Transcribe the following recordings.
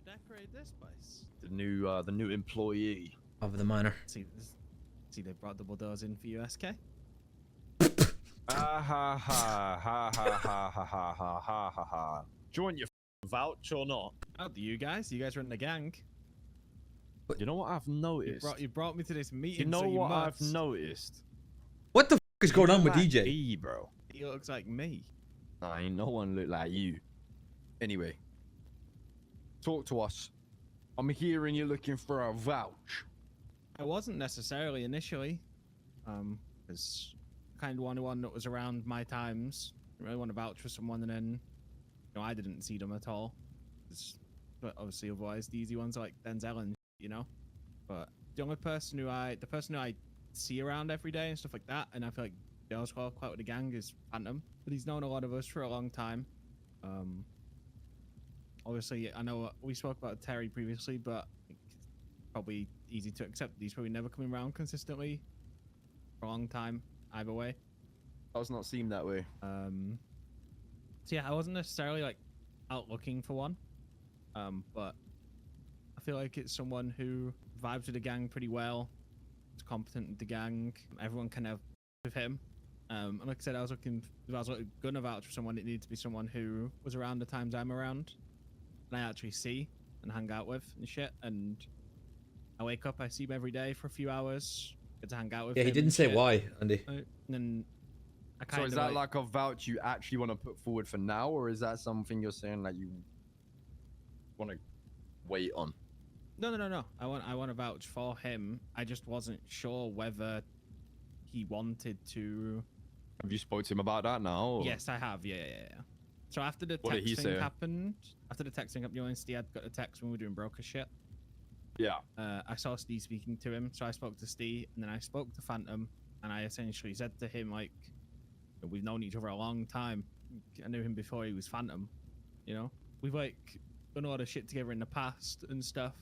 decorate this place? The new employee of the Manor. See, they brought double doors in for you, SK. Ha ha ha ha ha ha ha ha ha ha ha. Do you want your vouch or not? Oh, do you guys? You guys are in the gang. You know what I've noticed? You brought me to this meeting. You know so what must. I've noticed? What the f is going on with like DJ? E, bro. He looks like me. Nah, ain't no one look like you. Anyway, talk to us. I'm hearing you're looking for a vouch. I wasn't necessarily initially, because kind of one that was around my times. Didn't really want to vouch for someone, and then, I didn't see them at all. But obviously, otherwise, the easy ones are like Denzel and But the person who I see around every day and stuff like that, and I feel like goes well quite with the gang, is Phantom. But he's known a lot of us for a long time. Obviously, I know we spoke about Terry previously, but it's probably easy to accept that he's probably never coming around consistently for a long time, either way. Does not seem that way. So yeah, I wasn't necessarily like out looking for one, but I feel like it's someone who vibes with the gang pretty well. Is competent with the gang. Everyone kind of with him. And like I said, if I was gonna vouch for someone, it needed to be someone who was around the times I'm around, and I actually see and hang out with and shit. And I wake up, I see him every day for a few hours, get to hang out with him. Yeah, he didn't say why, Andy. And then I kind So of is that like a vouch you actually want to put forward for now, or is that something you're saying that you want to wait on? No. I want to vouch for him. I just wasn't sure whether he wanted to. Have you spoke to him about that now? Or? Yes, I have. Yeah. So after the What did he texting say? happened, you know, Steve had got a text when we were doing broker shit. Yeah. I saw Steve speaking to him, so I spoke to Steve, and then I spoke to Phantom, and I essentially said to him, like, we've known each other a long time. I knew him before he was Phantom. You know, we've like done a lot of shit together in the past and stuff.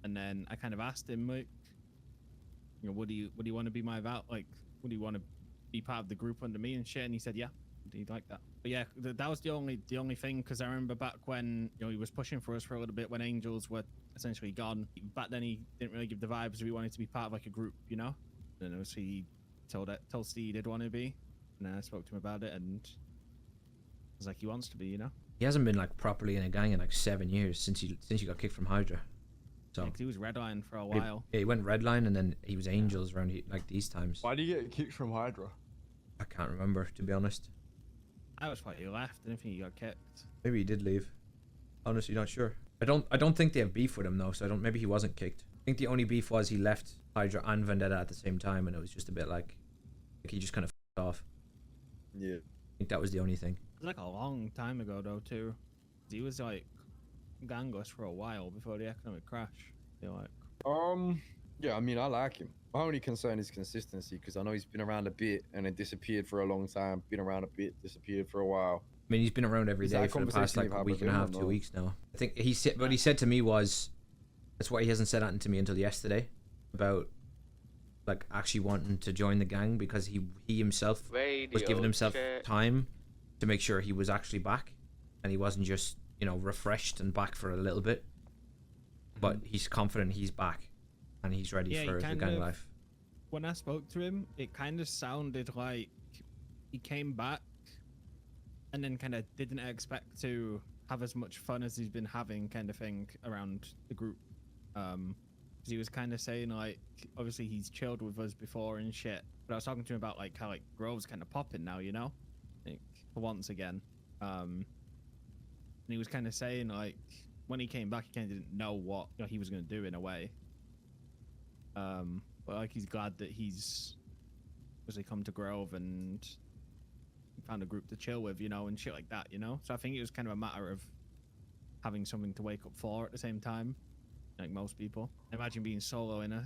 And then I kind of asked him, like, would he want to be my like, would he want to be part of the group under me and shit? And he said, yeah, he'd like that. But yeah, that was the only thing, because I remember back when he was pushing for us for a little bit when Angels were essentially gone. Back then he didn't really give the vibes we wanted to be part of like a group, And then obviously he told Steve he did want to be, and then I spoke to him about it, and it was like he wants to be, He hasn't been like properly in a gang in like 7 years since he got kicked from Hydra. So he was Redline for a while. He went Redline, and then he was Angels around like these times. Why did you get kicked from Hydra? I can't remember, to be honest. I was quite he left. I didn't think he got kicked. Maybe he did leave. Honestly, not sure. I don't think they have beef with him though, so maybe he wasn't kicked. I think the only beef was he left Hydra and Vendetta at the same time, and it was just a bit like he just kind of f***ed off. Yeah. I think that was the only thing. It was like a long time ago though too. He was like gangless for a while before the economic crash. I feel like. Yeah, I mean, I like him. My only concern is consistency, because I know he's been around a bit and then disappeared for a long time. Been around a bit, disappeared for a while. I mean, he's been around every day for the past like a week and a half, 2 weeks now. I think what he said to me was, that's why he hasn't said that to me until yesterday, about like actually wanting to join the gang, because he himself was giving himself time to make sure he was actually back, and he wasn't just refreshed and back for a little bit. But he's confident he's back, and he's ready for the gang life. When I spoke to him, it kind of sounded like he came back and then kind of didn't expect to have as much fun as he's been having, kind of thing, around the group. Because he was kind of saying, like, obviously he's chilled with us before and shit, but I was talking to him about like how like Grove's kind of popping now, like, for once again. And he was kind of saying, like, when he came back, he kind of didn't know what he was going to do in a way. But like, he's glad that he's obviously come to Grove and found a group to chill with, and shit like that, So I think it was kind of a matter of having something to wake up for at the same time, like most people. Imagine being solo in a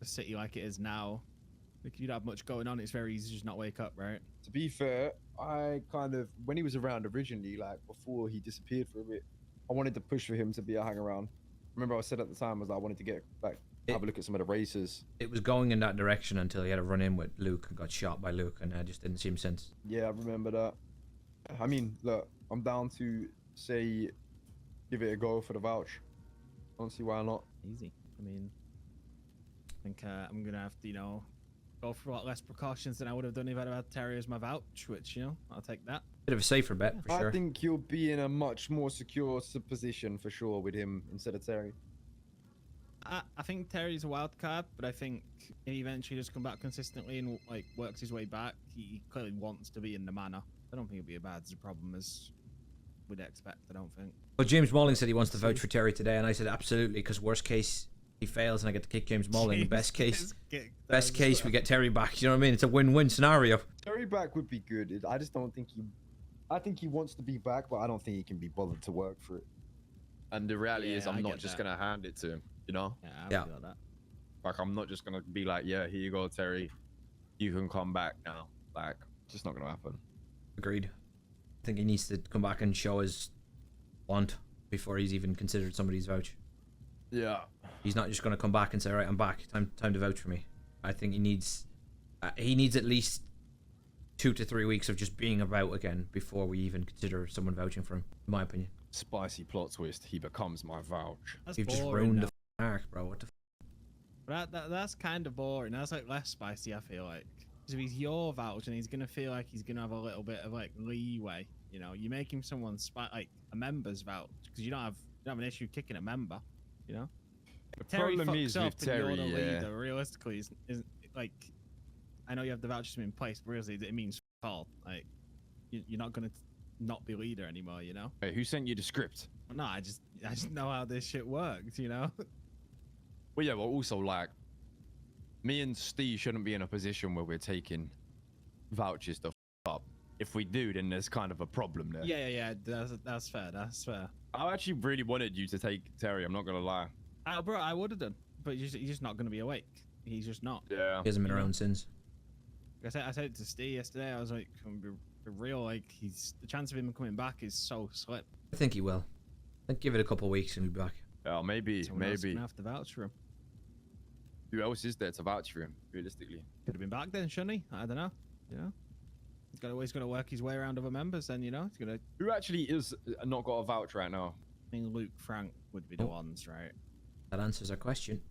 city like it is now. Like, if you don't have much going on, it's very easy to just not wake up, right? To be fair, I kind of, when he was around originally, like before he disappeared for a bit, I wanted to push for him to be a hang around. Remember I said at the time was I wanted to get like have a look at some of the races. It was going in that direction until he had a run in with Luke and got shot by Luke, and I just didn't see him since. Yeah, I remember that. I mean, look, I'm down to say give it a go for the vouch. don't see why not. Easy. I mean, I think I'm gonna have to, you know, go for a lot less precautions than I would have done if I'd had Terry as my vouch, which, you know, I'll take that. Bit of a safer bet, for sure. I think you'll be in a much more secure position for sure with him instead of Terry. I think Terry's a wild card, but I think if he eventually does come back consistently and like works his way back, he clearly wants to be in the Manor. I don't think it'll be as bad as a problem as we'd expect. I don't think. Well, James Malling said he wants to vouch for Terry today, and I said absolutely, because worst case he fails and I get to kick James Malling. Best case, we get Terry back. You know what I mean? It's a win-win scenario. Terry back would be good. I just don't think he. I think he wants to be back, but I don't think he can be bothered to work for it. And the reality is, I'm not just gonna hand it to him. You know? Yeah. I feel that. Like, I'm not just gonna be like, yeah, here you go, Terry. You can come back now. Like, it's just not gonna happen. Agreed. I think he needs to come back and show his want before he's even considered somebody's vouch. Yeah. He's not just gonna come back and say, "All right, I'm back. Time to vouch for me." I think he needs at least 2 to 3 weeks of just being about again before we even consider someone vouching for him. In my opinion. Spicy plot twist. He becomes my vouch. You've just ruined the arc, bro. What the? That's kind of boring. That's like less spicy, I feel like. Because if he's your vouch and he's gonna feel like he's gonna have a little bit of like leeway, you know, you make him someone's like a member's vouch because you don't have an issue kicking a member, you know. The Terry problem fucks is up with and Terry, you're the yeah. leader. Realistically, is like, I know you have the voucher system in place, but really it means all. Like, you're not gonna not be leader anymore, you know. Hey, who sent you the script? No, I just know how this shit works, you know. Well, yeah, but also like, me and Steve shouldn't be in a position where we're taking vouchers to up. If we do, then there's kind of a problem there. Yeah. That's fair. That's fair. I actually really wanted you to take Terry. I'm not gonna lie. Bro, I would have done, but he's just not gonna be awake. He's just not. Yeah. He hasn't been around since. I said it to Steve yesterday. I was like, be real. Like, the chance of him coming back is so slim. I think he will. I think give it a couple of weeks and he'll be back. Yeah, maybe. Someone else gonna have to vouch for him. Who else is there to vouch for him? Realistically, Could have been back then, shouldn't he? I don't know. You know, he's got to work his way around other members. Then, you know, he's gonna. who actually is not got a vouch right now? I mean, Luke, Frank would be the ones, right? That answers our question.